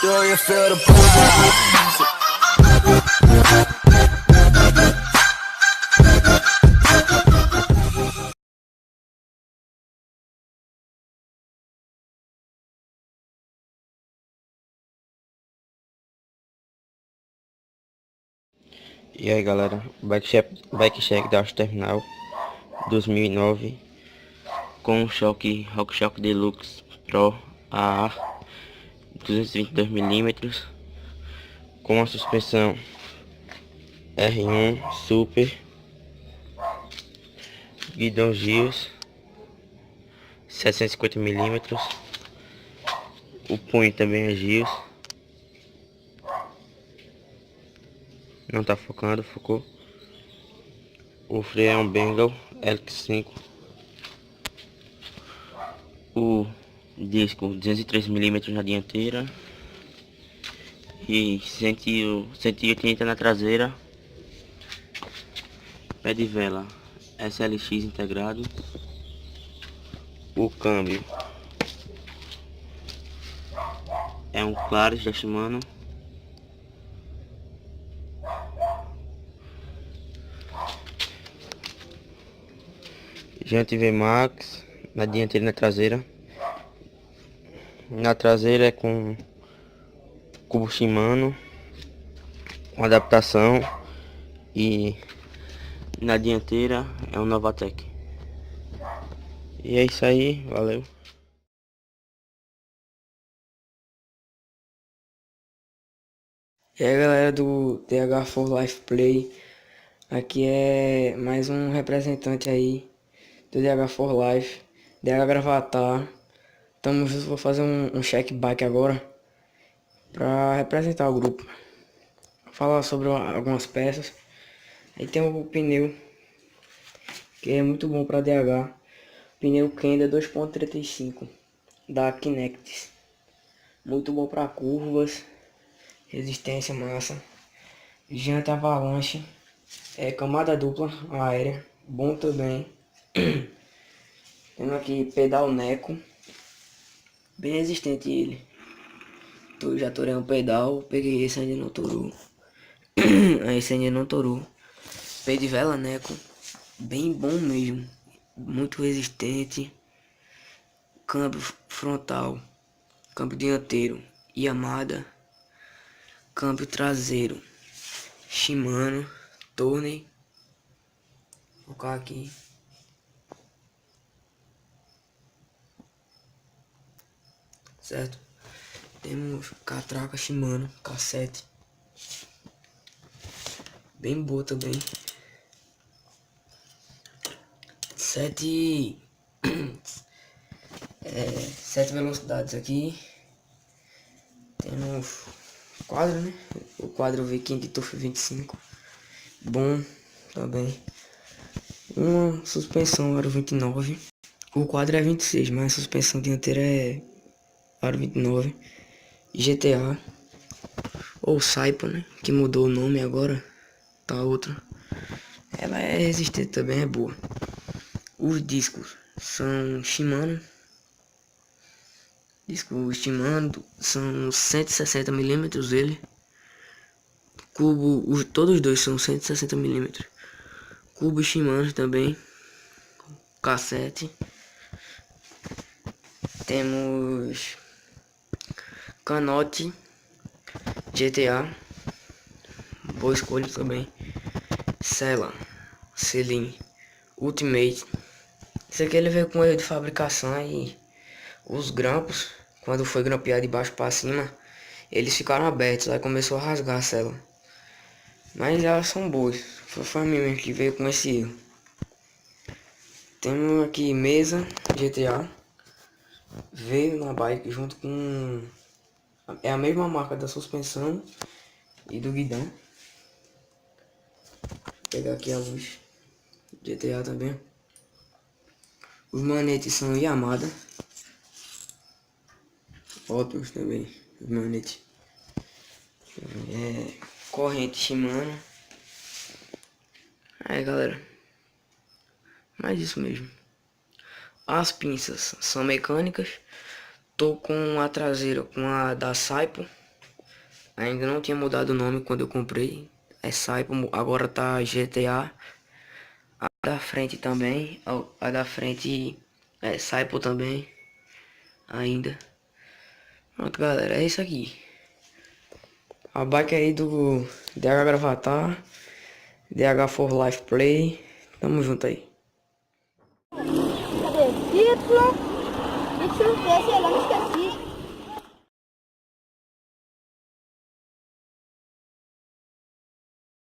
Do you feel the pull? E aí galera, Bike Check da Auto Terminal 2009 com RockShox Deluxe Pro AA 222mm com a suspensão R1 Super, guidão Gios 750mm, o punho também é Gios. Não tá focando, focou. O freio é um Bengal LX5. O disco 203mm na dianteira e 180 na traseira. Pé de vela SLX integrado. O câmbio é um Claros da Shimano. Jante VMAX na dianteira e na traseira. Na traseira é com cubo Shimano, com adaptação, e na dianteira é um Novatec. E é isso aí, valeu. E aí galera do TH4 Life Play, aqui é mais um representante aí do DH4 Life, DH Gravatar. Vou fazer um check bike agora para representar o grupo, falar sobre algumas peças. Aí tem o pneu, que é muito bom para DH, pneu Kenda 2.35 da Kinectis, muito bom para curvas, resistência massa. Janta Avalanche, camada dupla aérea, bom também. Temos aqui pedal Neco, bem resistente ele. Já torei um pedal, peguei esse, ainda não torou. Esse ainda não torou. Pé de vela Neco, bem bom mesmo, muito resistente. Câmbio frontal, câmbio dianteiro Yamada, câmbio traseiro Shimano, Tourney. Vou colocar aqui. Certo? Temos catraca Shimano, cassete. Bem boa também. Sete velocidades aqui. Temos quadro, né? O quadro V-King TUF 25. Bom também. Uma suspensão aro 29. O quadro é 26, mas a suspensão dianteira é aro 29. GTA. Ou Saipo, né? Que mudou o nome agora. Tá outra. Ela é resistente também, é boa. Os discos são Shimano. Disco Shimano são 160mm ele. Cubo, todos os dois são 160mm. Cubo Shimano também. Cassete. Temos canote GTA. Boa escolha também. Sela, Selim, Ultimate. Esse aqui ele veio com erro de fabricação e os grampos, quando foi grampeado de baixo para cima, eles ficaram abertos, aí começou a rasgar a cela. Mas elas são boas, foi a minha mesmo que veio com esse erro. Temos aqui mesa GTA, veio na bike junto com... É a mesma marca da suspensão e do guidão. Vou pegar aqui a luz. GTA também. Os manetes são Yamada. Ótimos também, os manetes. Corrente Shimano. Aí galera, mas isso mesmo. As pinças são mecânicas. Tô com a traseira com a da Saipo, Ainda não tinha mudado o nome quando eu comprei. É Saipo, agora tá GTA. A da frente também. A da frente é Saipo também. Ainda. Pronto, galera, é isso aqui. A bike aí do DH Gravatar, DH for Life Play. Tamo junto aí. Cadê? Y, desse eu não esqueci.